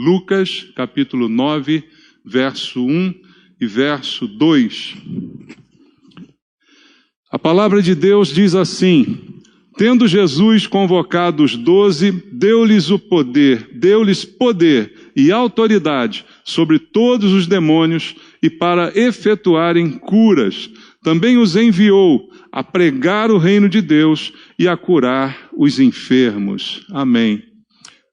Lucas, capítulo 9, verso 1 e verso 2. A palavra de Deus diz assim: tendo Jesus convocado os 12, deu-lhes poder e autoridade sobre todos os demônios e para efetuarem curas. Também os enviou a pregar o reino de Deus e a curar os enfermos. Amém.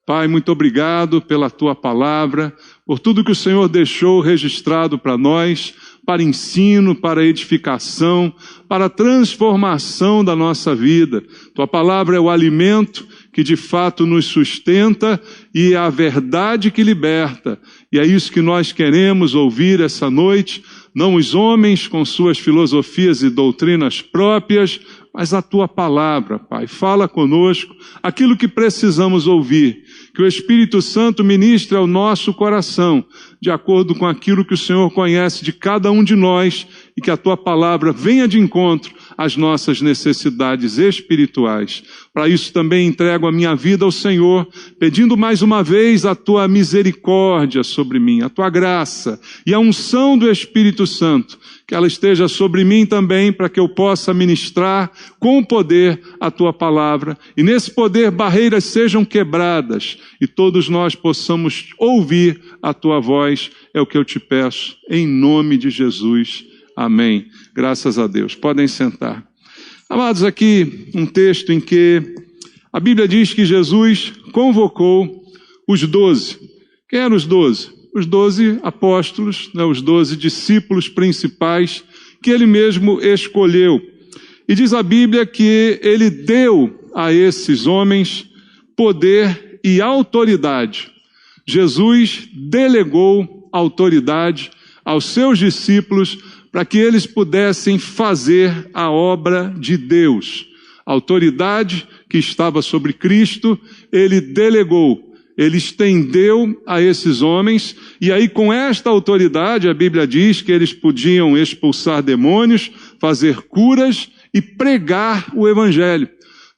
Pai, muito obrigado pela Tua palavra, por tudo que o Senhor deixou registrado para nós, para ensino, para edificação, para transformação da nossa vida. Tua palavra é o alimento que de fato nos sustenta e é a verdade que liberta. E é isso que nós queremos ouvir essa noite, não os homens com suas filosofias e doutrinas próprias, mas a Tua palavra, Pai. Fala conosco aquilo que precisamos ouvir, que o Espírito Santo ministre ao nosso coração, de acordo com aquilo que o Senhor conhece de cada um de nós, e que a Tua palavra venha de encontro às nossas necessidades espirituais. Para isso também entrego a minha vida ao Senhor, pedindo mais uma vez a Tua misericórdia sobre mim, a Tua graça e a unção do Espírito Santo, que ela esteja sobre mim também, para que eu possa ministrar com poder a Tua palavra, e nesse poder barreiras sejam quebradas, e todos nós possamos ouvir a Tua voz, é o que eu te peço, em nome de Jesus. Amém. Graças a Deus. Podem sentar. Amados, aqui um texto em que a Bíblia diz que Jesus convocou os 12. Quem eram os 12? Os 12 apóstolos, os 12 discípulos principais que ele mesmo escolheu. E diz a Bíblia que ele deu a esses homens poder e autoridade. Jesus delegou autoridade aos seus discípulos para que eles pudessem fazer a obra de Deus. A autoridade que estava sobre Cristo, ele delegou. Ele estendeu a esses homens, e aí com esta autoridade, a Bíblia diz que eles podiam expulsar demônios, fazer curas e pregar o Evangelho.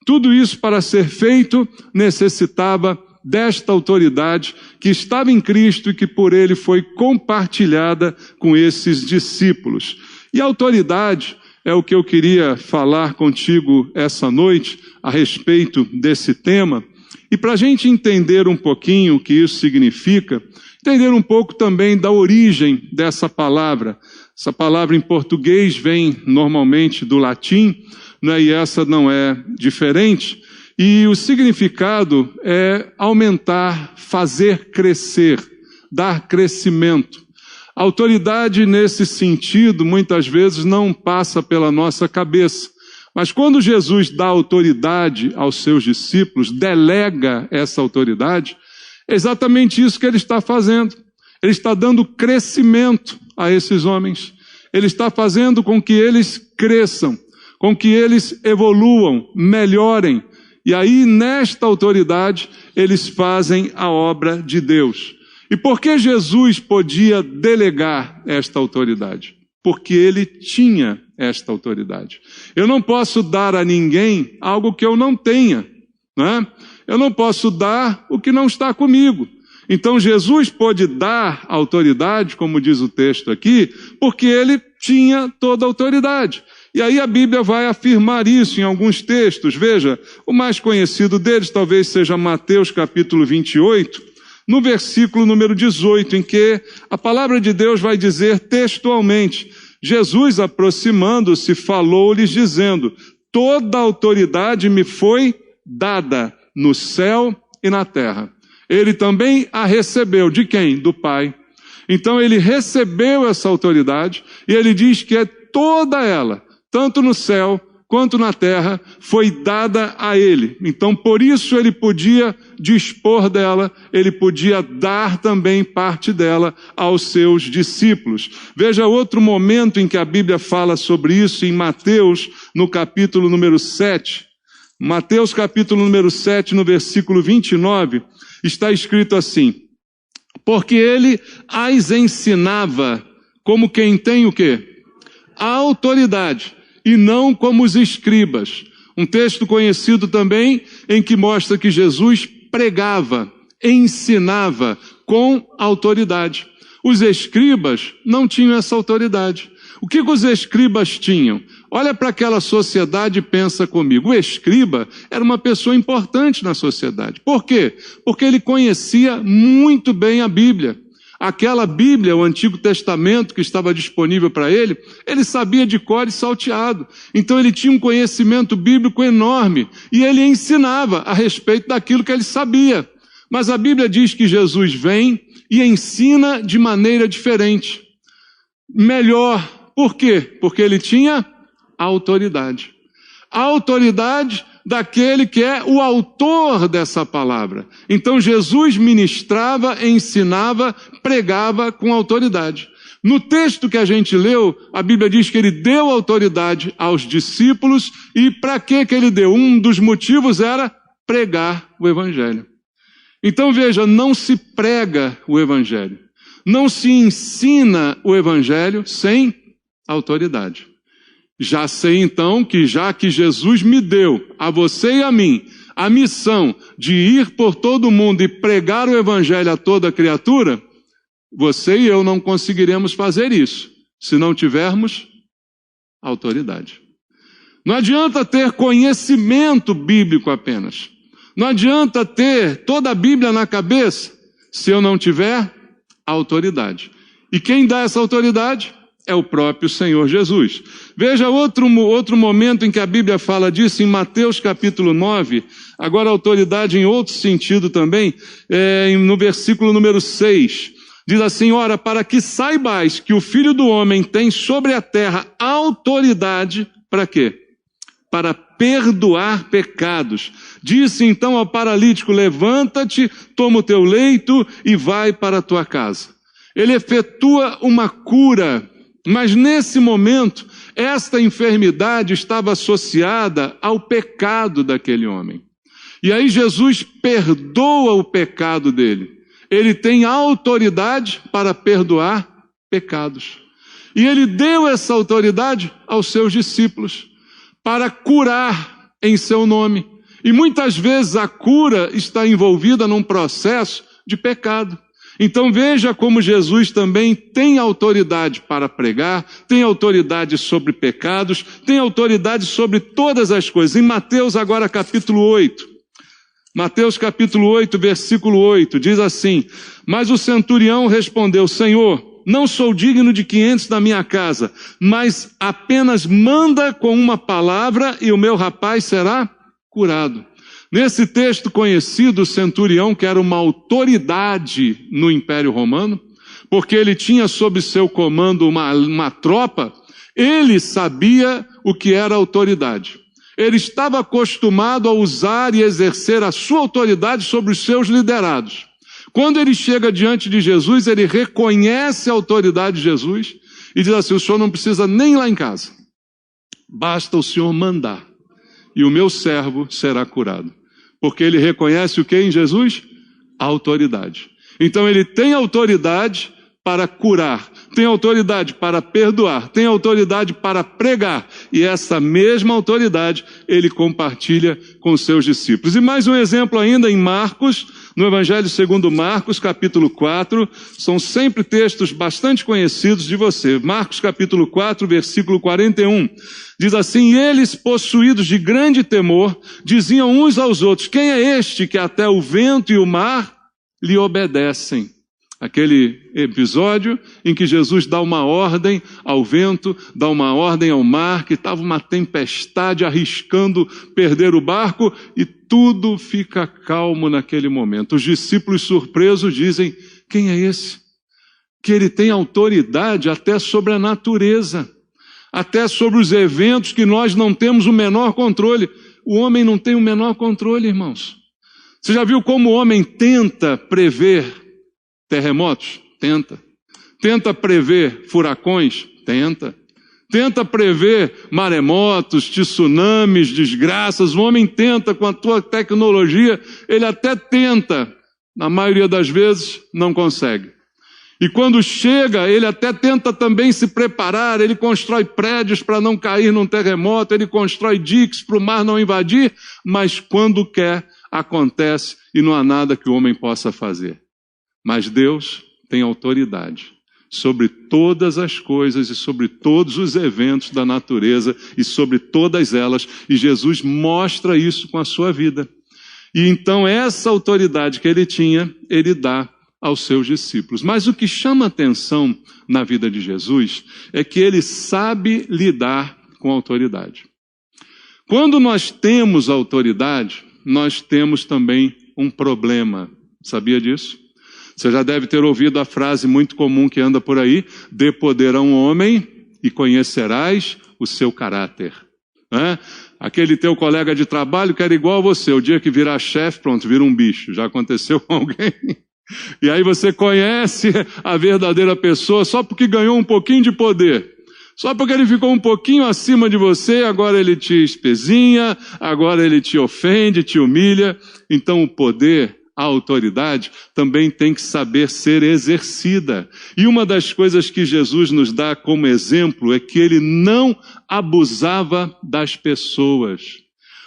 Tudo isso, para ser feito, necessitava desta autoridade que estava em Cristo e que por ele foi compartilhada com esses discípulos. E a autoridade é o que eu queria falar contigo essa noite a respeito desse tema. E para a gente entender um pouquinho o que isso significa, entender um pouco também da origem dessa palavra. Essa palavra em português vem normalmente do latim, e essa não é diferente. E o significado é aumentar, fazer crescer, dar crescimento. A autoridade nesse sentido, muitas vezes, não passa pela nossa cabeça. Mas quando Jesus dá autoridade aos seus discípulos, delega essa autoridade, é exatamente isso que ele está fazendo. Ele está dando crescimento a esses homens. Ele está fazendo com que eles cresçam, com que eles evoluam, melhorem. E aí, nesta autoridade, eles fazem a obra de Deus. E por que Jesus podia delegar esta autoridade? Porque ele tinha esta autoridade. Eu não posso dar a ninguém algo que eu não tenha, né? Eu não posso dar o que não está comigo. Então Jesus pôde dar autoridade, como diz o texto aqui, porque ele tinha toda a autoridade. E aí a Bíblia vai afirmar isso em alguns textos. Veja, o mais conhecido deles talvez seja Mateus capítulo 28, no versículo número 18, em que a palavra de Deus vai dizer textualmente: Jesus, aproximando-se, falou-lhes dizendo: toda a autoridade me foi dada no céu e na terra. Ele também a recebeu. De quem? Do Pai. Então ele recebeu essa autoridade e ele diz que é toda ela, tanto no céu quanto na terra, foi dada a ele. Então, por isso ele podia dispor dela, ele podia dar também parte dela aos seus discípulos. Veja outro momento em que a Bíblia fala sobre isso, em Mateus, no capítulo número 7. Mateus, capítulo número 7, no versículo 29, está escrito assim: porque ele as ensinava como quem tem o quê? A autoridade, e não como os escribas. Um texto conhecido também em que mostra que Jesus pregava, ensinava com autoridade. Os escribas não tinham essa autoridade. O que os escribas tinham? Olha para aquela sociedade e pensa comigo. O escriba era uma pessoa importante na sociedade. Por quê? Porque ele conhecia muito bem a Bíblia. Aquela Bíblia, o Antigo Testamento que estava disponível para ele sabia de cor e salteado. Então ele tinha um conhecimento bíblico enorme e ele ensinava a respeito daquilo que ele sabia. Mas a Bíblia diz que Jesus vem e ensina de maneira diferente. Melhor. Por quê? Porque ele tinha autoridade. A autoridade daquele que é o autor dessa palavra. Então Jesus ministrava, ensinava, pregava com autoridade. No texto que a gente leu, a Bíblia diz que ele deu autoridade aos discípulos e para que ele deu? Um dos motivos era pregar o Evangelho. Então veja, não se prega o Evangelho, não se ensina o Evangelho sem autoridade. Já sei então que já que Jesus me deu, a você e a mim, a missão de ir por todo mundo e pregar o Evangelho a toda criatura, você e eu não conseguiremos fazer isso se não tivermos autoridade. Não adianta ter conhecimento bíblico apenas. Não adianta ter toda a Bíblia na cabeça se eu não tiver autoridade. E quem dá essa autoridade? É o próprio Senhor Jesus. Veja outro momento em que a Bíblia fala disso, em Mateus capítulo 9, agora autoridade em outro sentido também, no versículo número 6. Diz assim, ora, para que saibais que o Filho do Homem tem sobre a terra autoridade, para quê? Para perdoar pecados. Disse então ao paralítico, levanta-te, toma o teu leito e vai para a tua casa. Ele efetua uma cura, mas nesse momento, esta enfermidade estava associada ao pecado daquele homem. E aí Jesus perdoa o pecado dele. Ele tem autoridade para perdoar pecados. E ele deu essa autoridade aos seus discípulos para curar em seu nome. E muitas vezes a cura está envolvida num processo de pecado. Então veja como Jesus também tem autoridade para pregar, tem autoridade sobre pecados, tem autoridade sobre todas as coisas. Em Mateus agora capítulo 8. Mateus capítulo 8, versículo 8, diz assim, mas o centurião respondeu, Senhor, não sou digno de que entres na minha casa, mas apenas manda com uma palavra e o meu rapaz será curado. Nesse texto conhecido, o centurião, que era uma autoridade no Império Romano, porque ele tinha sob seu comando uma tropa, ele sabia o que era autoridade. Ele estava acostumado a usar e exercer a sua autoridade sobre os seus liderados. Quando ele chega diante de Jesus, ele reconhece a autoridade de Jesus e diz assim, o senhor não precisa nem ir lá em casa. Basta o senhor mandar e o meu servo será curado. Porque ele reconhece o que em Jesus? A autoridade. Então ele tem autoridade para curar, tem autoridade para perdoar, tem autoridade para pregar. E essa mesma autoridade ele compartilha com seus discípulos. E mais um exemplo ainda em Marcos, no Evangelho segundo Marcos, capítulo 4, são sempre textos bastante conhecidos de você. Marcos capítulo 4, versículo 41, diz assim, e eles, possuídos de grande temor, diziam uns aos outros, quem é este que até o vento e o mar lhe obedecem? Aquele episódio em que Jesus dá uma ordem ao vento, dá uma ordem ao mar, que estava uma tempestade arriscando perder o barco e tudo fica calmo naquele momento. Os discípulos surpresos dizem, quem é esse? Que ele tem autoridade até sobre a natureza, até sobre os eventos que nós não temos o menor controle. O homem não tem o menor controle, irmãos. Você já viu como o homem tenta prever terremotos? Tenta. Tenta prever furacões? Tenta. Tenta prever maremotos, tsunamis, desgraças. O homem tenta com a tua tecnologia, ele até tenta. Na maioria das vezes, não consegue. E quando chega, ele até tenta também se preparar, ele constrói prédios para não cair num terremoto, ele constrói diques para o mar não invadir, mas quando quer, acontece e não há nada que o homem possa fazer. Mas Deus tem autoridade sobre todas as coisas e sobre todos os eventos da natureza e sobre todas elas. E Jesus mostra isso com a sua vida. E então essa autoridade que ele tinha, ele dá aos seus discípulos. Mas o que chama atenção na vida de Jesus é que ele sabe lidar com a autoridade. Quando nós temos autoridade, nós temos também um problema. Sabia disso? Você já deve ter ouvido a frase muito comum que anda por aí: dê poder a um homem e conhecerás o seu caráter. Aquele teu colega de trabalho que era igual a você, o dia que virar chefe, pronto, vira um bicho. Já aconteceu com alguém? E aí você conhece a verdadeira pessoa só porque ganhou um pouquinho de poder. Só porque ele ficou um pouquinho acima de você, agora ele te espezinha, agora ele te ofende, te humilha. Então o poder, a autoridade, também tem que saber ser exercida. E uma das coisas que Jesus nos dá como exemplo é que ele não abusava das pessoas.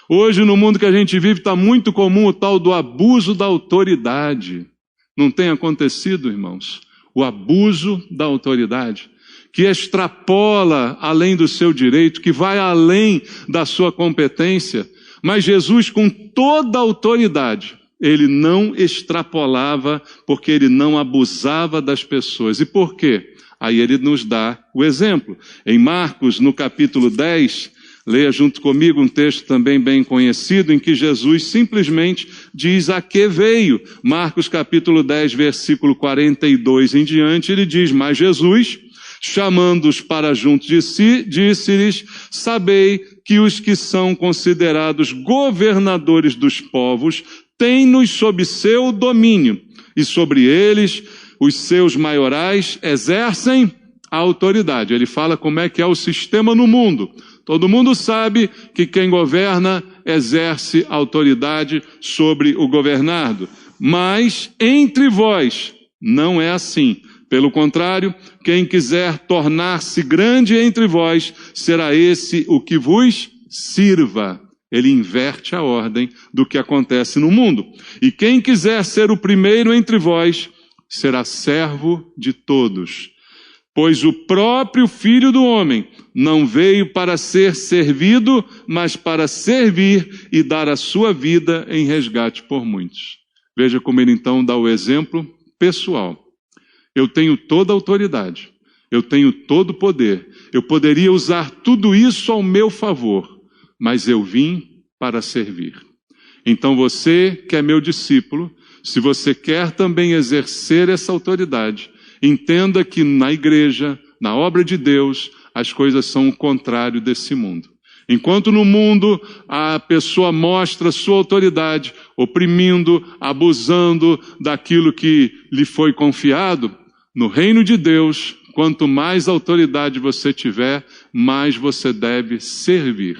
Hoje, no mundo que a gente vive, está muito comum o tal do abuso da autoridade. Não tem acontecido, irmãos? O abuso da autoridade, que extrapola além do seu direito, que vai além da sua competência. Mas Jesus, com toda a autoridade, ele não extrapolava, porque ele não abusava das pessoas. E por quê? Aí ele nos dá o exemplo. Em Marcos, no capítulo 10, leia junto comigo um texto também bem conhecido, em que Jesus simplesmente diz a que veio. Marcos capítulo 10, versículo 42 em diante, ele diz: mas Jesus, chamando-os para junto de si, disse-lhes: sabei que os que são considerados governadores dos povos têm-nos sob seu domínio, e sobre eles os seus maiorais exercem a autoridade. Ele fala como é que é o sistema no mundo. Todo mundo sabe que quem governa exerce autoridade sobre o governado. Mas entre vós não é assim. Pelo contrário, quem quiser tornar-se grande entre vós, será esse o que vos sirva. Ele inverte a ordem do que acontece no mundo. E quem quiser ser o primeiro entre vós, será servo de todos. Pois o próprio Filho do Homem não veio para ser servido, mas para servir e dar a sua vida em resgate por muitos. Veja como ele então dá o exemplo pessoal. Eu tenho toda a autoridade, eu tenho todo o poder, eu poderia usar tudo isso ao meu favor, mas eu vim para servir. Então você que é meu discípulo, se você quer também exercer essa autoridade, entenda que na igreja, na obra de Deus, as coisas são o contrário desse mundo. Enquanto no mundo a pessoa mostra sua autoridade, oprimindo, abusando daquilo que lhe foi confiado, no reino de Deus, quanto mais autoridade você tiver, mais você deve servir.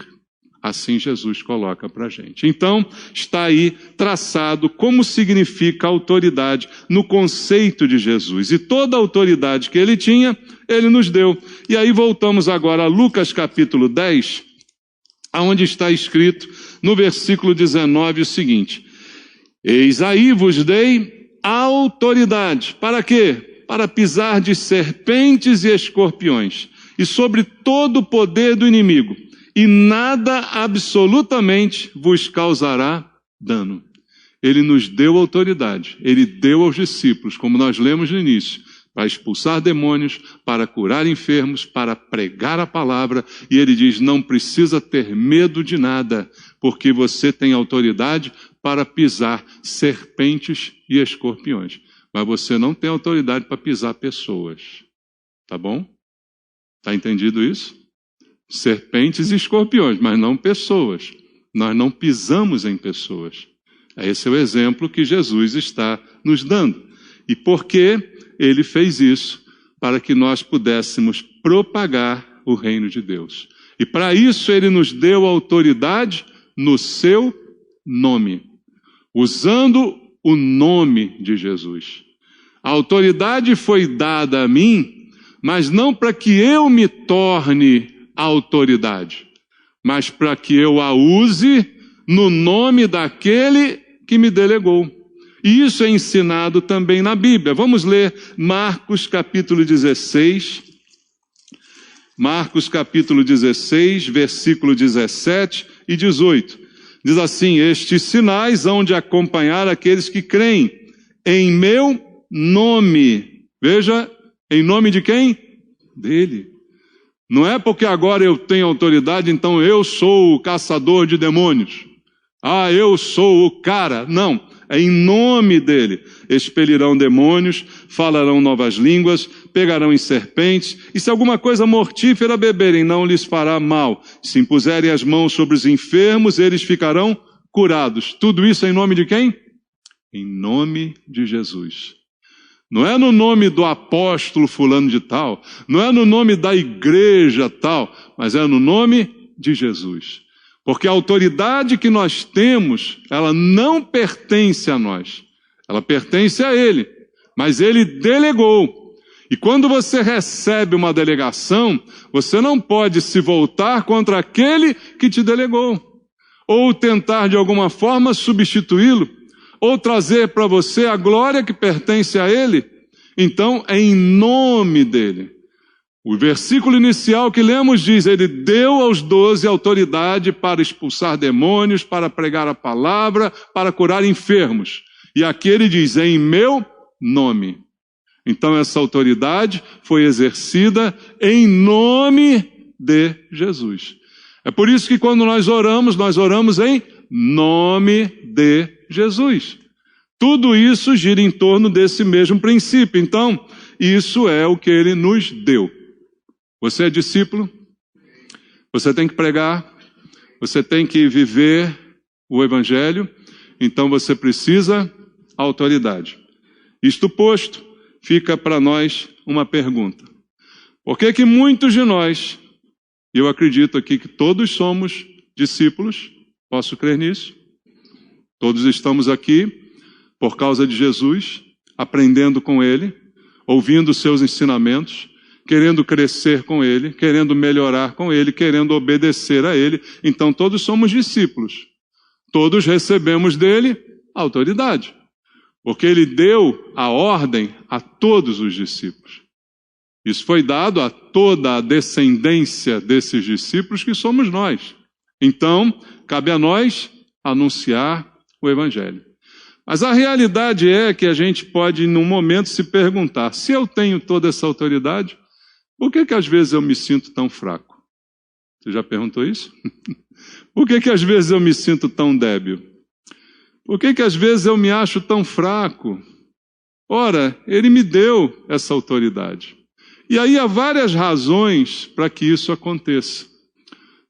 Assim Jesus coloca para a gente. Então, está aí traçado como significa autoridade no conceito de Jesus. E toda a autoridade que ele tinha, ele nos deu. E aí voltamos agora a Lucas capítulo 10, onde está escrito no versículo 19 o seguinte: eis aí vos dei autoridade. Para quê? Para pisar de serpentes e escorpiões, e sobre todo o poder do inimigo, e nada absolutamente vos causará dano. Ele nos deu autoridade, ele deu aos discípulos, como nós lemos no início, para expulsar demônios, para curar enfermos, para pregar a palavra, e ele diz: não precisa ter medo de nada, porque você tem autoridade para pisar serpentes e escorpiões. Mas você não tem autoridade para pisar pessoas. Tá bom? Tá entendido isso? Serpentes e escorpiões, mas não pessoas. Nós não pisamos em pessoas. Esse é o exemplo que Jesus está nos dando. E por que ele fez isso? Para que nós pudéssemos propagar o reino de Deus. E para isso ele nos deu autoridade no seu nome, usando o nome de Jesus. A autoridade foi dada a mim, mas não para que eu me torne a autoridade, mas para que eu a use no nome daquele que me delegou. E isso é ensinado também na Bíblia. Vamos ler Marcos capítulo 16. Marcos capítulo 16, versículo 17 e 18. Diz assim: estes sinais hão de acompanhar aqueles que creem em meu nome. Veja, em nome de quem? Dele. Não é porque agora eu tenho autoridade, então eu sou o caçador de demônios. Ah, eu sou o cara. Não, é em nome dele. Expelirão demônios, falarão novas línguas, pegarão em serpentes, e se alguma coisa mortífera beberem, não lhes fará mal. Se impuserem as mãos sobre os enfermos, eles ficarão curados. Tudo isso é em nome de quem? Em nome de Jesus. Não é no nome do apóstolo fulano de tal, não é no nome da igreja tal, mas é no nome de Jesus. Porque a autoridade que nós temos, ela não pertence a nós, ela pertence a Ele, mas Ele delegou. E quando você recebe uma delegação, você não pode se voltar contra aquele que te delegou, ou tentar de alguma forma substituí-lo, ou trazer para você a glória que pertence a Ele. Então, é em nome dEle. O versículo inicial que lemos diz: Ele deu aos 12 autoridade para expulsar demônios, para pregar a palavra, para curar enfermos. E aqui ele diz: em meu nome. Então, essa autoridade foi exercida em nome de Jesus. É por isso que quando nós oramos em nome de Jesus. Tudo isso gira em torno desse mesmo princípio. Então, isso é o que Ele nos deu. Você é discípulo, você tem que pregar, você tem que viver o Evangelho, então você precisa autoridade. Isto posto, fica para nós uma pergunta. Por que que muitos de nós, e eu acredito aqui que todos somos discípulos, posso crer nisso? Todos estamos aqui por causa de Jesus, aprendendo com Ele, ouvindo os seus ensinamentos, querendo crescer com Ele, querendo melhorar com Ele, querendo obedecer a Ele. Então todos somos discípulos. Todos recebemos dele autoridade, porque Ele deu a ordem a todos os discípulos. Isso foi dado a toda a descendência desses discípulos que somos nós. Então, cabe a nós anunciar o Evangelho. Mas a realidade é que a gente pode, num momento, se perguntar: se eu tenho toda essa autoridade, por que às vezes eu me sinto tão fraco? Você já perguntou isso? Por que às vezes eu me sinto tão débil? Por que às vezes eu me acho tão fraco? Ora, Ele me deu essa autoridade. E aí há várias razões para que isso aconteça.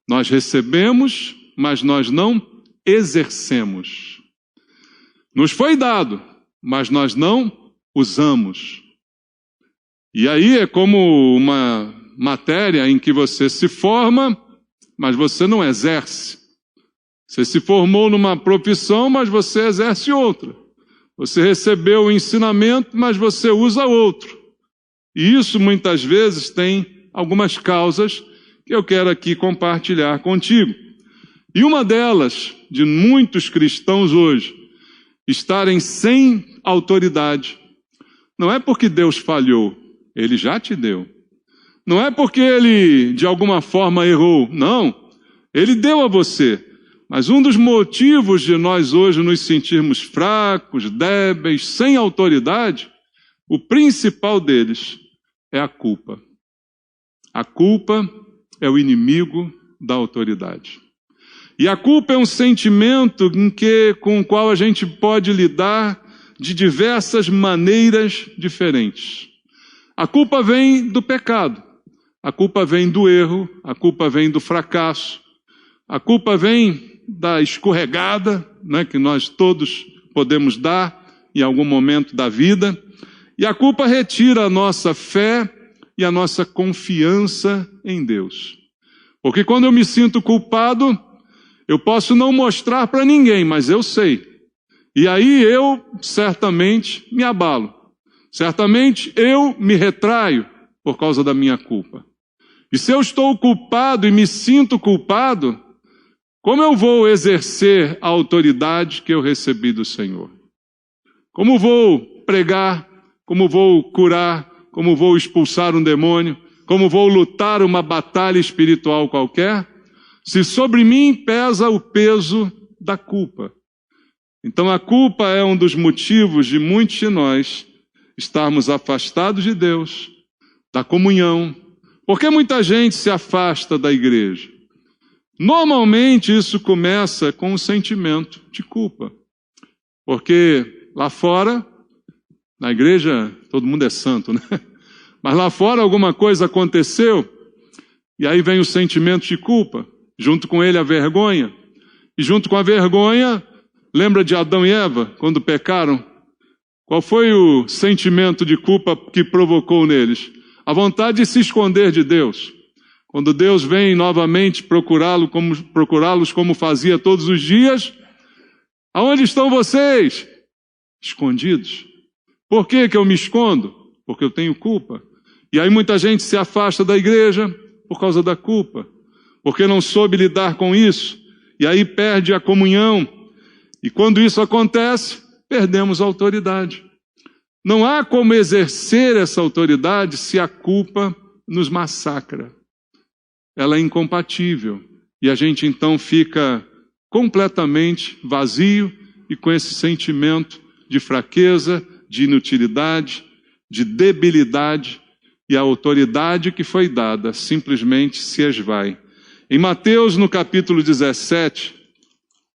Nós recebemos, mas nós não exercemos. Nos foi dado, mas nós não usamos. E aí é como uma matéria em que você se forma, mas você não exerce. Você se formou numa profissão, mas você exerce outra. Você recebeu o ensinamento, mas você usa outro. E isso muitas vezes tem algumas causas que eu quero aqui compartilhar contigo. E uma delas, de muitos cristãos hoje, estarem sem autoridade. Não é porque Deus falhou, Ele já te deu. Não é porque Ele, de alguma forma, errou. Não, Ele deu a você. Mas um dos motivos de nós hoje nos sentirmos fracos, débeis, sem autoridade, o principal deles é a culpa. A culpa é o inimigo da autoridade. E a culpa é um sentimento com o qual a gente pode lidar de diversas maneiras diferentes. A culpa vem do pecado, a culpa vem do erro, a culpa vem do fracasso, a culpa vem da escorregada, né, que nós todos podemos dar em algum momento da vida, e a culpa retira a nossa fé e a nossa confiança em Deus. Porque quando eu me sinto culpado, eu posso não mostrar para ninguém, mas eu sei. E aí eu certamente me abalo. Certamente eu me retraio por causa da minha culpa. E se eu estou culpado e me sinto culpado, como eu vou exercer a autoridade que eu recebi do Senhor? Como vou pregar? Como vou curar? Como vou expulsar um demônio? Como vou lutar uma batalha espiritual qualquer? Se sobre mim pesa o peso da culpa. Então a culpa é um dos motivos de muitos de nós estarmos afastados de Deus, da comunhão. Por que muita gente se afasta da igreja? Normalmente isso começa com um sentimento de culpa. Porque lá fora, na igreja todo mundo é santo, né? Mas lá fora alguma coisa aconteceu, e aí vem o sentimento de culpa, junto com ele a vergonha. E junto com a vergonha, lembra de Adão e Eva, quando pecaram? Qual foi o sentimento de culpa que provocou neles? A vontade de se esconder de Deus. Quando Deus vem novamente procurá-los como fazia todos os dias, aonde estão vocês? Escondidos. Por que eu me escondo? Porque eu tenho culpa. E aí muita gente se afasta da igreja por causa da culpa, porque não soube lidar com isso, e aí perde a comunhão. E quando isso acontece, perdemos a autoridade. Não há como exercer essa autoridade se a culpa nos massacra. Ela é incompatível. E a gente então fica completamente vazio e com esse sentimento de fraqueza, de inutilidade, de debilidade, e a autoridade que foi dada simplesmente se esvai. Em Mateus, no capítulo 17,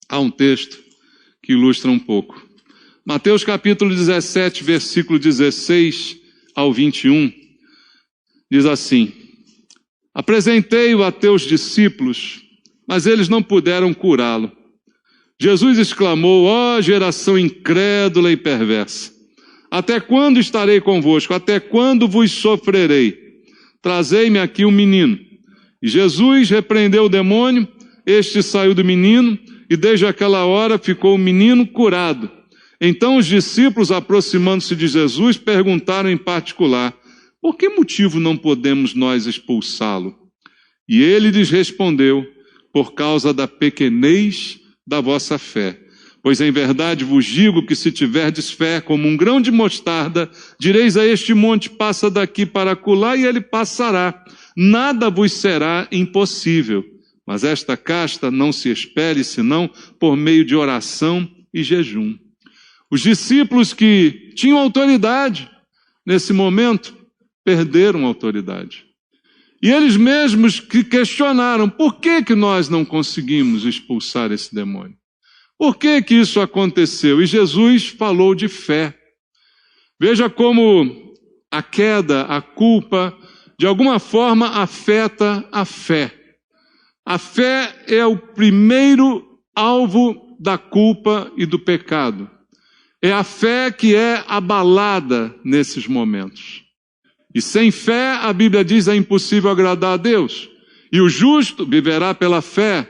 há um texto que ilustra um pouco. Mateus capítulo 17, versículo 16 ao 21, diz assim: Apresentei-o a teus discípulos, mas eles não puderam curá-lo. Jesus exclamou: ó geração incrédula e perversa, até quando estarei convosco? Até quando vos sofrerei? Trazei-me aqui um menino. E Jesus repreendeu o demônio, este saiu do menino, e desde aquela hora ficou o menino curado. Então os discípulos, aproximando-se de Jesus, perguntaram em particular: por que motivo não podemos nós expulsá-lo? E ele lhes respondeu: por causa da pequenez da vossa fé. Pois em verdade vos digo que se tiverdes fé como um grão de mostarda, direis a este monte: passa daqui para acolá, e ele passará. Nada vos será impossível. Mas esta casta não se espere senão por meio de oração e jejum. Os discípulos que tinham autoridade nesse momento perderam a autoridade. E eles mesmos que questionaram: por que nós não conseguimos expulsar esse demônio? Por que isso aconteceu? E Jesus falou de fé. Veja como a queda, a culpa, de alguma forma afeta a fé. A fé é o primeiro alvo da culpa e do pecado. É a fé que é abalada nesses momentos. E sem fé, a Bíblia diz, é impossível agradar a Deus. E o justo viverá pela fé.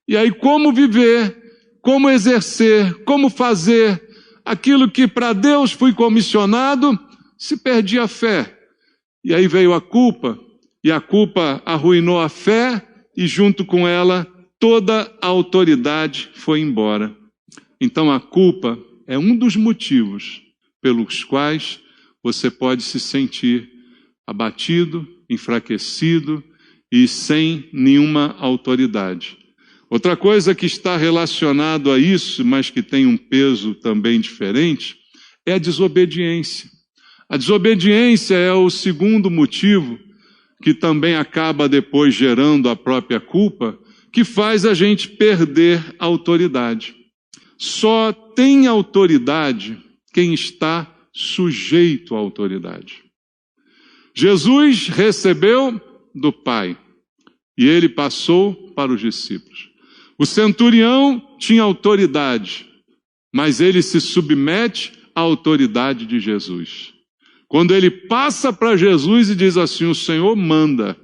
E aí como viver, como exercer, como fazer aquilo que para Deus foi comissionado, se perdia a fé. E aí veio a culpa, e a culpa arruinou a fé, e junto com ela toda a autoridade foi embora. Então a culpa é um dos motivos pelos quais você pode se sentir abatido, enfraquecido e sem nenhuma autoridade. Outra coisa que está relacionado a isso, mas que tem um peso também diferente, é a desobediência. A desobediência é o segundo motivo, que também acaba depois gerando a própria culpa, que faz a gente perder a autoridade. Só tem autoridade quem está sujeito à autoridade. Jesus recebeu do Pai e ele passou para os discípulos. O centurião tinha autoridade, mas ele se submete à autoridade de Jesus. Quando ele passa para Jesus e diz assim: o Senhor manda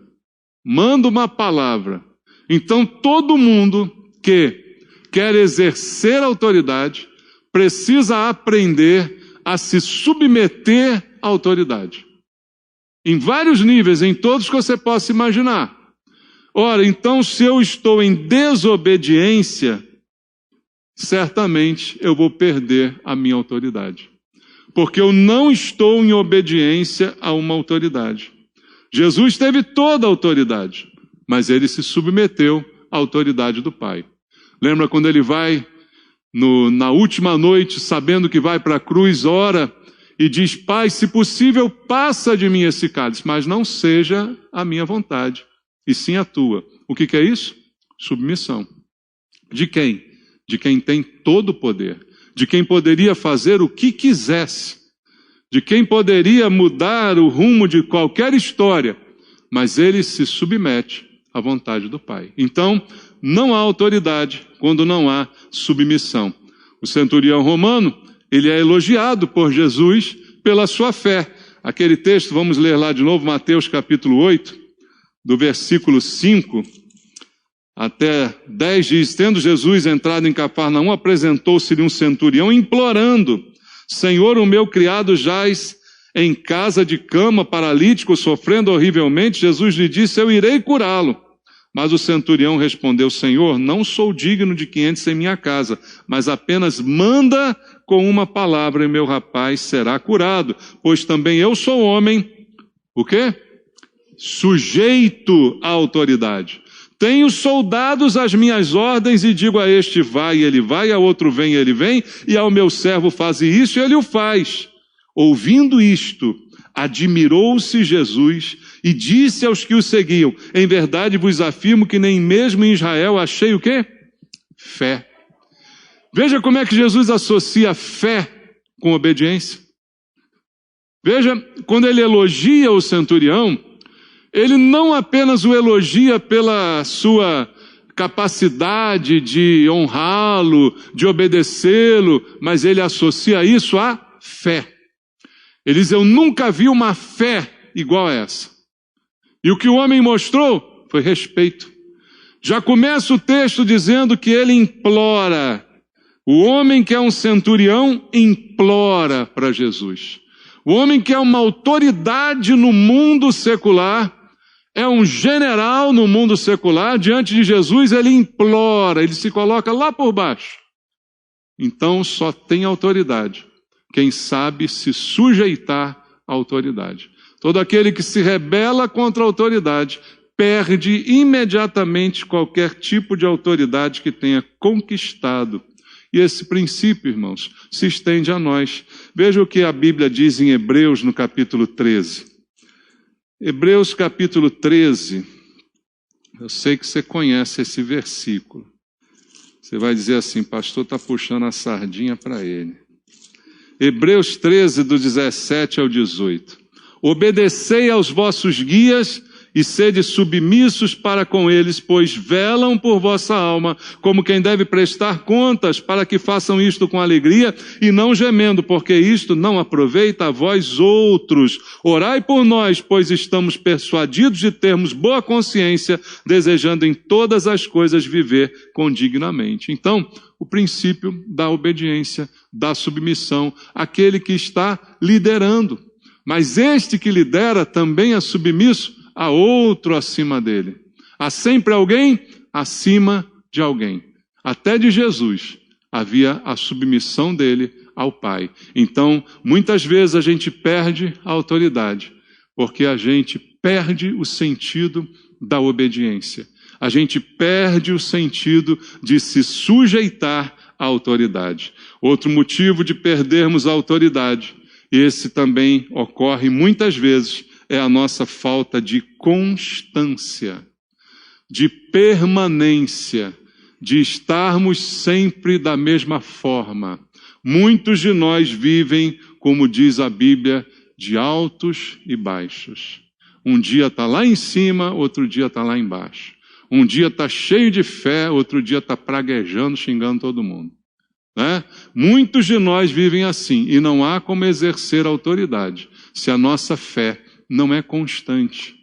uma palavra. Então todo mundo que quer exercer autoridade precisa aprender a se submeter à autoridade. Em vários níveis, em todos que você possa imaginar. Ora, então se eu estou em desobediência, certamente eu vou perder a minha autoridade. porque eu não estou em obediência a uma autoridade. Jesus teve toda a autoridade, mas ele se submeteu à autoridade do Pai. Lembra quando ele vai na última noite, sabendo que vai para a cruz, ora e diz: Pai, se possível, passa de mim esse cálice, mas não seja a minha vontade, e sim a tua. O que é isso? Submissão. De quem? De quem tem todo o poder, de quem poderia fazer o que quisesse, de quem poderia mudar o rumo de qualquer história, mas ele se submete à vontade do Pai. Então, não há autoridade quando não há submissão. O centurião romano, ele é elogiado por Jesus pela sua fé. Aquele texto, vamos ler lá de novo, Mateus capítulo 8, do versículo 5 até 10, diz: tendo Jesus entrado em Cafarnaum, apresentou-se-lhe um centurião, implorando: Senhor, o meu criado jaz em casa de cama, paralítico, sofrendo horrivelmente. Jesus lhe disse: eu irei curá-lo. Mas o centurião respondeu: Senhor, não sou digno de que entres em minha casa, mas apenas manda com uma palavra e meu rapaz será curado. Pois também eu sou homem, o quê? Sujeito à autoridade. Tenho soldados às minhas ordens e digo a este vai e ele vai, a outro vem e ele vem, e ao meu servo faze isso e ele o faz. Ouvindo isto, admirou-se Jesus e disse aos que o seguiam: em verdade vos afirmo que nem mesmo em Israel achei o quê? Fé. Veja como é que Jesus associa fé com obediência. Veja, quando ele elogia o centurião, ele não apenas o elogia pela sua capacidade de honrá-lo, de obedecê-lo, mas ele associa isso à fé. Ele diz: eu nunca vi uma fé igual a essa. E o que o homem mostrou foi respeito. Já começa o texto dizendo que ele implora. O homem que é um centurião implora para Jesus. O homem que é uma autoridade no mundo secular, é um general no mundo secular, diante de Jesus ele implora, ele se coloca lá por baixo. Então só tem autoridade quem sabe se sujeitar à autoridade. Todo aquele que se rebela contra a autoridade perde imediatamente qualquer tipo de autoridade que tenha conquistado. E esse princípio, irmãos, se estende a nós. Veja o que a Bíblia diz em Hebreus, no capítulo 13. Hebreus, capítulo 13. Eu sei que você conhece esse versículo. Você vai dizer assim: pastor está puxando a sardinha para ele. Hebreus 13, do 17 ao 18. Obedecei aos vossos guias e sede submissos para com eles, pois velam por vossa alma, como quem deve prestar contas, para que façam isto com alegria e não gemendo, porque isto não aproveita a vós outros. Orai por nós, pois estamos persuadidos de termos boa consciência, desejando em todas as coisas viver condignamente. Então, o princípio da obediência, da submissão, aquele que está liderando. Mas este que lidera também é submisso a outro acima dele. Há sempre alguém acima de alguém. Até de Jesus havia a submissão dele ao Pai. Então, muitas vezes a gente perde a autoridade, porque a gente perde o sentido da obediência. A gente perde o sentido de se sujeitar à autoridade. Outro motivo de perdermos a autoridade, esse também ocorre muitas vezes, é a nossa falta de constância, de permanência, de estarmos sempre da mesma forma. Muitos de nós vivem, como diz a Bíblia, de altos e baixos. Um dia está lá em cima, outro dia está lá embaixo. Um dia está cheio de fé, outro dia está praguejando, xingando todo mundo. Né? Muitos de nós vivem assim, e não há como exercer autoridade se a nossa fé não é constante.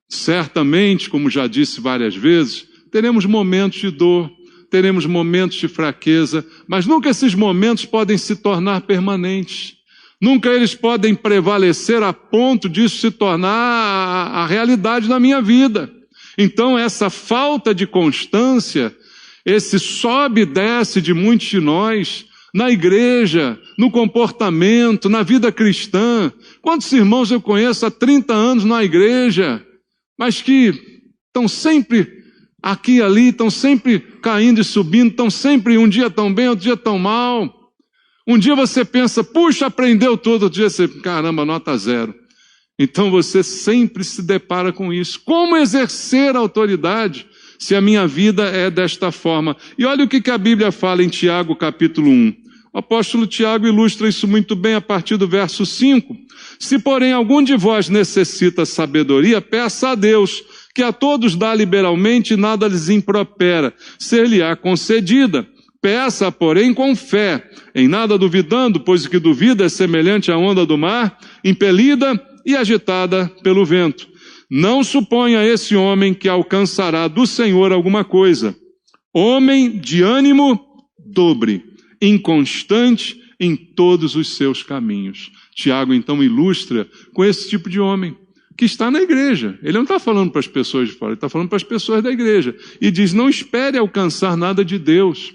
Certamente, como já disse várias vezes, teremos momentos de dor, teremos momentos de fraqueza, mas nunca esses momentos podem se tornar permanentes. Nunca eles podem prevalecer a ponto disso se tornar a realidade da minha vida. Então, essa falta de constância, esse sobe e desce de muitos de nós, na igreja, no comportamento, na vida cristã. Quantos irmãos eu conheço há 30 anos na igreja, mas que estão sempre aqui e ali, estão sempre caindo e subindo, estão sempre um dia tão bem, outro dia tão mal. Um dia você pensa, puxa, aprendeu tudo, outro dia você, caramba, nota 0. Então você sempre se depara com isso. Como exercer a autoridade se a minha vida é desta forma? E olha o que a Bíblia fala em Tiago capítulo 1. O apóstolo Tiago ilustra isso muito bem a partir do verso 5. Se, porém, algum de vós necessita sabedoria, peça a Deus, que a todos dá liberalmente e nada lhes impropera, ser-lhe-á concedida. Peça, porém, com fé, em nada duvidando, pois o que duvida é semelhante à onda do mar, impelida e agitada pelo vento. Não suponha esse homem que alcançará do Senhor alguma coisa. Homem de ânimo dobre, inconstante em todos os seus caminhos. Tiago, então, ilustra com esse tipo de homem, que está na igreja. Ele não está falando para as pessoas de fora, ele está falando para as pessoas da igreja. E diz, não espere alcançar nada de Deus.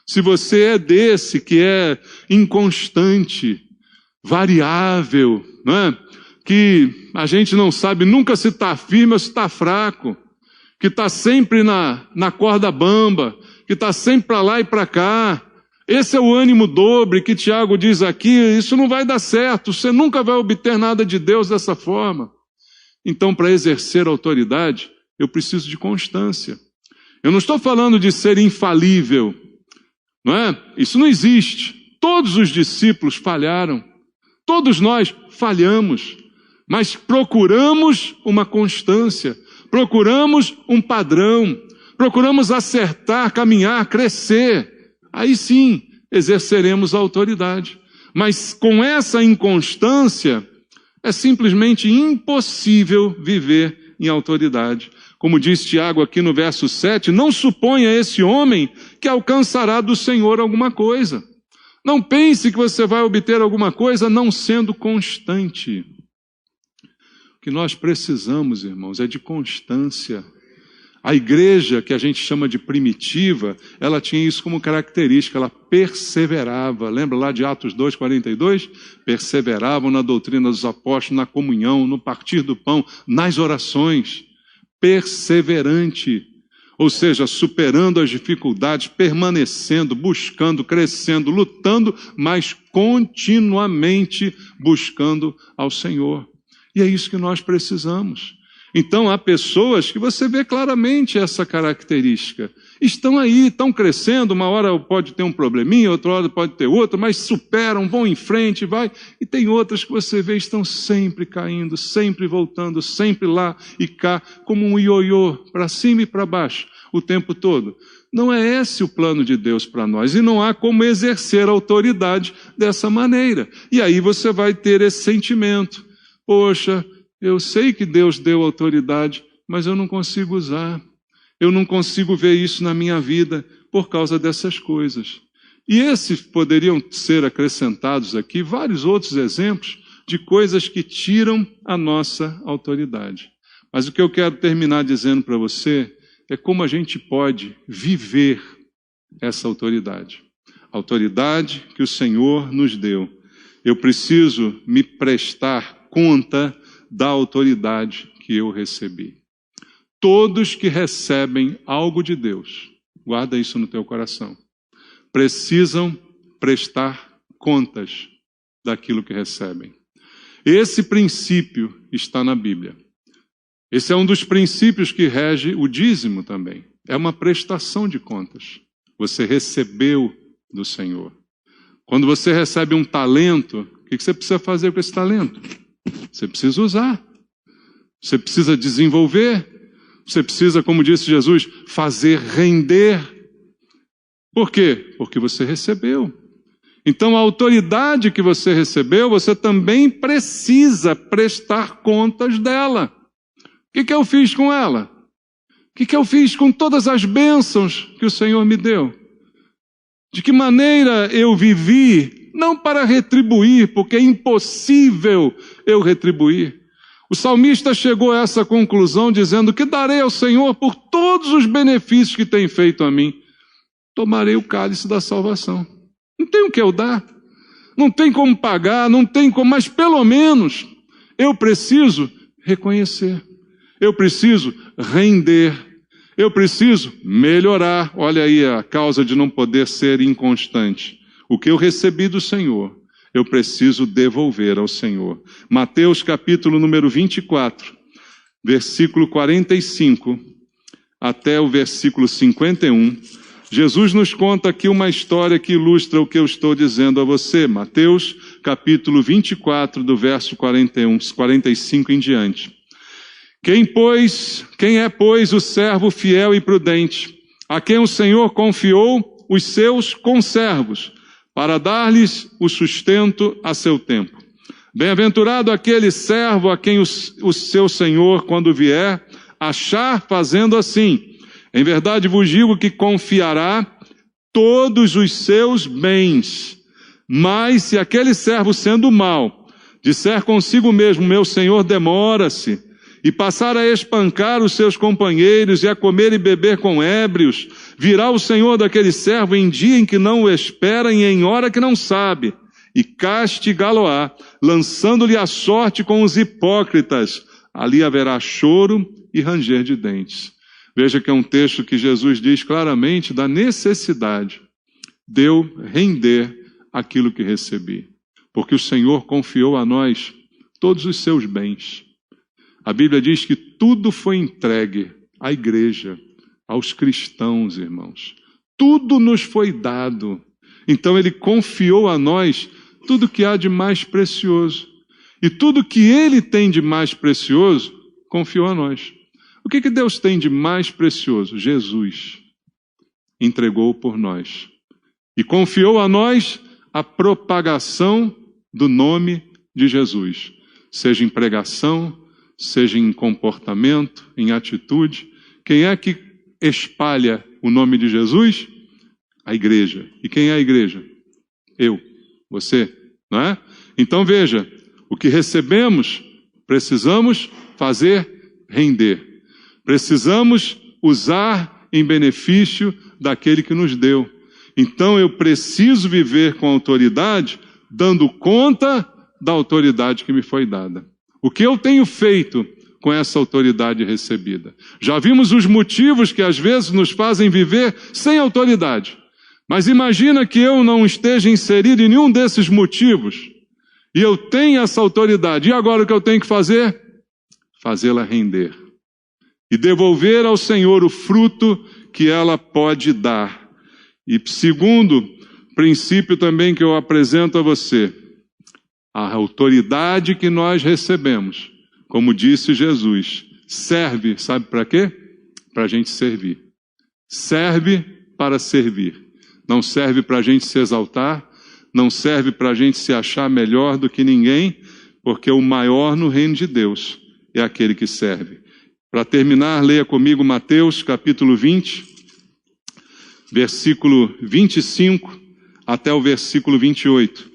Se você é desse que é inconstante, variável, não é? Que a gente não sabe nunca se está firme ou se está fraco, que está sempre na corda bamba, que está sempre para lá e para cá. Esse é o ânimo dobre que Tiago diz aqui, isso não vai dar certo, você nunca vai obter nada de Deus dessa forma. Então, para exercer a autoridade, eu preciso de constância. Eu não estou falando de ser infalível, não é? Isso não existe. Todos os discípulos falharam. Todos nós falhamos. Mas procuramos uma constância. Procuramos um padrão. Procuramos acertar, caminhar, crescer. Aí sim, exerceremos a autoridade. Mas com essa inconstância, é simplesmente impossível viver em autoridade. Como diz Tiago aqui no verso 7, não suponha esse homem que alcançará do Senhor alguma coisa. Não pense que você vai obter alguma coisa não sendo constante. O que nós precisamos, irmãos, é de constância. A igreja, que a gente chama de primitiva, ela tinha isso como característica, ela perseverava. Lembra lá de Atos 2:42? Perseveravam na doutrina dos apóstolos, na comunhão, no partir do pão, nas orações. Perseverante, ou seja, superando as dificuldades, permanecendo, buscando, crescendo, lutando, mas continuamente buscando ao Senhor. E é isso que nós precisamos. Então há pessoas que você vê claramente essa característica. Estão aí, estão crescendo, uma hora pode ter um probleminha, outra hora pode ter outra, mas superam, vão em frente, vai. E tem outras que você vê estão sempre caindo, sempre voltando, sempre lá e cá, como um ioiô, para cima e para baixo, o tempo todo. Não é esse o plano de Deus para nós, e não há como exercer a autoridade dessa maneira. E aí você vai ter esse sentimento, poxa, eu sei que Deus deu autoridade, mas eu não consigo usar. Eu não consigo ver isso na minha vida por causa dessas coisas. E esses poderiam ser acrescentados aqui vários outros exemplos de coisas que tiram a nossa autoridade. Mas o que eu quero terminar dizendo para você é como a gente pode viver essa autoridade. A autoridade que o Senhor nos deu. Eu preciso me prestar conta da autoridade que eu recebi. Todos que recebem algo de Deus, guarda isso no teu coração, precisam prestar contas daquilo que recebem. Esse princípio está na Bíblia. Esse é um dos princípios que rege o dízimo também. É uma prestação de contas. Você recebeu do Senhor. Quando você recebe um talento, o que você precisa fazer com esse talento? Você precisa usar, você precisa desenvolver, você precisa, como disse Jesus, fazer render. Por quê? Porque você recebeu. Então a autoridade que você recebeu, você também precisa prestar contas dela. O que eu fiz com ela? O que eu fiz com todas as bênçãos que o Senhor me deu? De que maneira eu vivi? Não para retribuir, porque é impossível eu retribuir. O salmista chegou a essa conclusão dizendo que darei ao Senhor por todos os benefícios que tem feito a mim. Tomarei o cálice da salvação. Não tem o que eu dar, não tem como pagar, não tem como, mas pelo menos eu preciso reconhecer, eu preciso render, eu preciso melhorar. Olha aí a causa de não poder ser inconstante. O que eu recebi do Senhor, eu preciso devolver ao Senhor. Mateus capítulo número 24, versículo 45 até o versículo 51. Jesus nos conta aqui uma história que ilustra o que eu estou dizendo a você. Mateus capítulo 24, do verso 45 em diante. Quem é, pois, o servo fiel e prudente, a quem o Senhor confiou os seus conservos, para dar-lhes o sustento a seu tempo? Bem-aventurado aquele servo a quem o seu Senhor, quando vier, achar fazendo assim. Em verdade vos digo que confiará todos os seus bens. Mas se aquele servo, sendo mau, disser consigo mesmo, meu senhor demora-se, e passar a espancar os seus companheiros e a comer e beber com ébrios, virá o senhor daquele servo em dia em que não o espera e em hora que não sabe, e castigá-lo-á, lançando-lhe a sorte com os hipócritas. Ali haverá choro e ranger de dentes. Veja que é um texto que Jesus diz claramente da necessidade de eu render aquilo que recebi, porque o Senhor confiou a nós todos os seus bens. A Bíblia diz que tudo foi entregue à igreja, aos cristãos, irmãos. Tudo nos foi dado. Então Ele confiou a nós tudo que há de mais precioso. E tudo que Ele tem de mais precioso, confiou a nós. O que Deus tem de mais precioso? Jesus entregou por nós. E confiou a nós a propagação do nome de Jesus. Seja em pregação, seja em comportamento, em atitude. Quem é que espalha o nome de Jesus? A igreja. E quem é a igreja? Eu, você, não é? Então veja, o que recebemos, precisamos fazer render. Precisamos usar em benefício daquele que nos deu. Então eu preciso viver com autoridade, dando conta da autoridade que me foi dada. O que eu tenho feito com essa autoridade recebida? Já vimos os motivos que às vezes nos fazem viver sem autoridade. Mas imagina que eu não esteja inserido em nenhum desses motivos e eu tenho essa autoridade. E agora o que eu tenho que fazer? Fazê-la render. E devolver ao Senhor o fruto que ela pode dar. E segundo princípio também que eu apresento a você, a autoridade que nós recebemos, como disse Jesus, serve, sabe para quê? Para a gente servir. Serve para servir. Não serve para a gente se exaltar, não serve para a gente se achar melhor do que ninguém, porque o maior no reino de Deus é aquele que serve. Para terminar, leia comigo Mateus capítulo 20, versículo 25 até o versículo 28.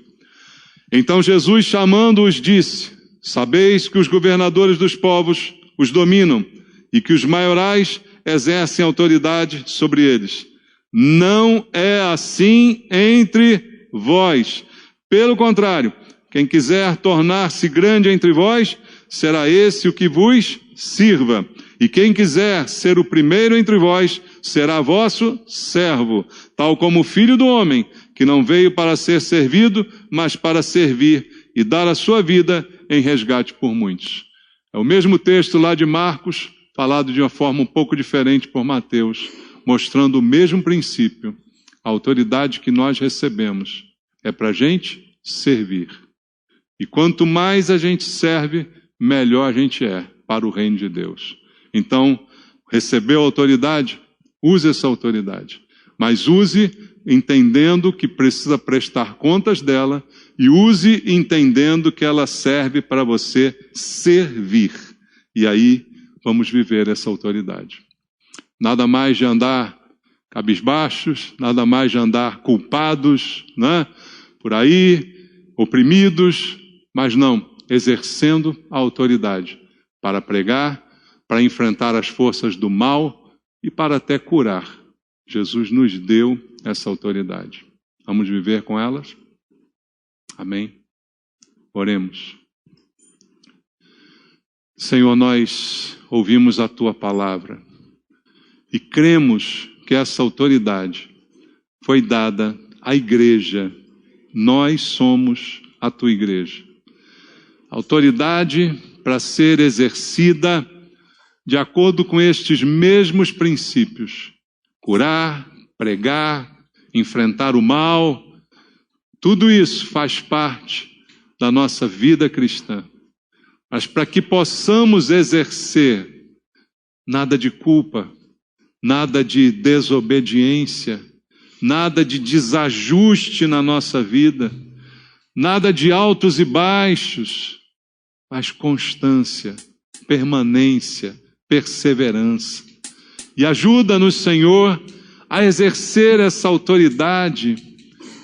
Então Jesus, chamando-os, disse: sabeis que os governadores dos povos os dominam e que os maiorais exercem autoridade sobre eles. Não é assim entre vós. Pelo contrário, quem quiser tornar-se grande entre vós, será esse o que vos sirva. E quem quiser ser o primeiro entre vós, será vosso servo, tal como o Filho do Homem, que não veio para ser servido, mas para servir e dar a sua vida em resgate por muitos. É o mesmo texto lá de Marcos, falado de uma forma um pouco diferente por Mateus, mostrando o mesmo princípio. A autoridade que nós recebemos é para a gente servir. E quanto mais a gente serve, melhor a gente é para o reino de Deus. Então, recebeu autoridade? Use essa autoridade. Mas use entendendo que precisa prestar contas dela e use entendendo que ela serve para você servir. E aí, vamos viver essa autoridade. Nada mais de andar cabisbaixos, nada mais de andar culpados, né? Por aí, oprimidos, mas não, exercendo a autoridade para pregar, para enfrentar as forças do mal e para até curar. Jesus nos deu essa autoridade. Vamos viver com elas? Amém? Oremos. Senhor, nós ouvimos a Tua palavra e cremos que essa autoridade foi dada à igreja. Nós somos a Tua igreja. Autoridade para ser exercida de acordo com estes mesmos princípios. Curar, pregar, enfrentar o mal, tudo isso faz parte da nossa vida cristã. Mas para que possamos exercer, nada de culpa, nada de desobediência, nada de desajuste na nossa vida, nada de altos e baixos, mas constância, permanência, perseverança. E ajuda-nos, Senhor, a exercer essa autoridade,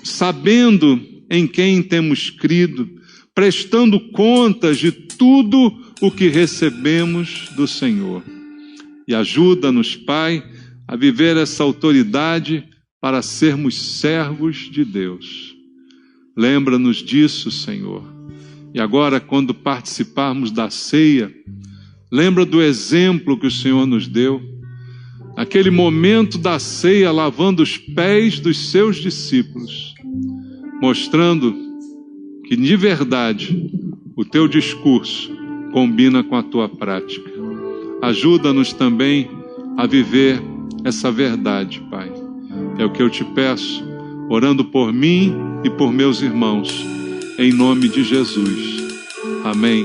sabendo em quem temos crido, prestando contas de tudo o que recebemos do Senhor. E ajuda-nos, Pai, a viver essa autoridade para sermos servos de Deus. Lembra-nos disso, Senhor. E agora, quando participarmos da ceia, lembra do exemplo que o Senhor nos deu, aquele momento da ceia, lavando os pés dos seus discípulos, mostrando que de verdade o teu discurso combina com a tua prática. Ajuda-nos também a viver essa verdade, Pai. É o que eu te peço, orando por mim e por meus irmãos, em nome de Jesus. Amém.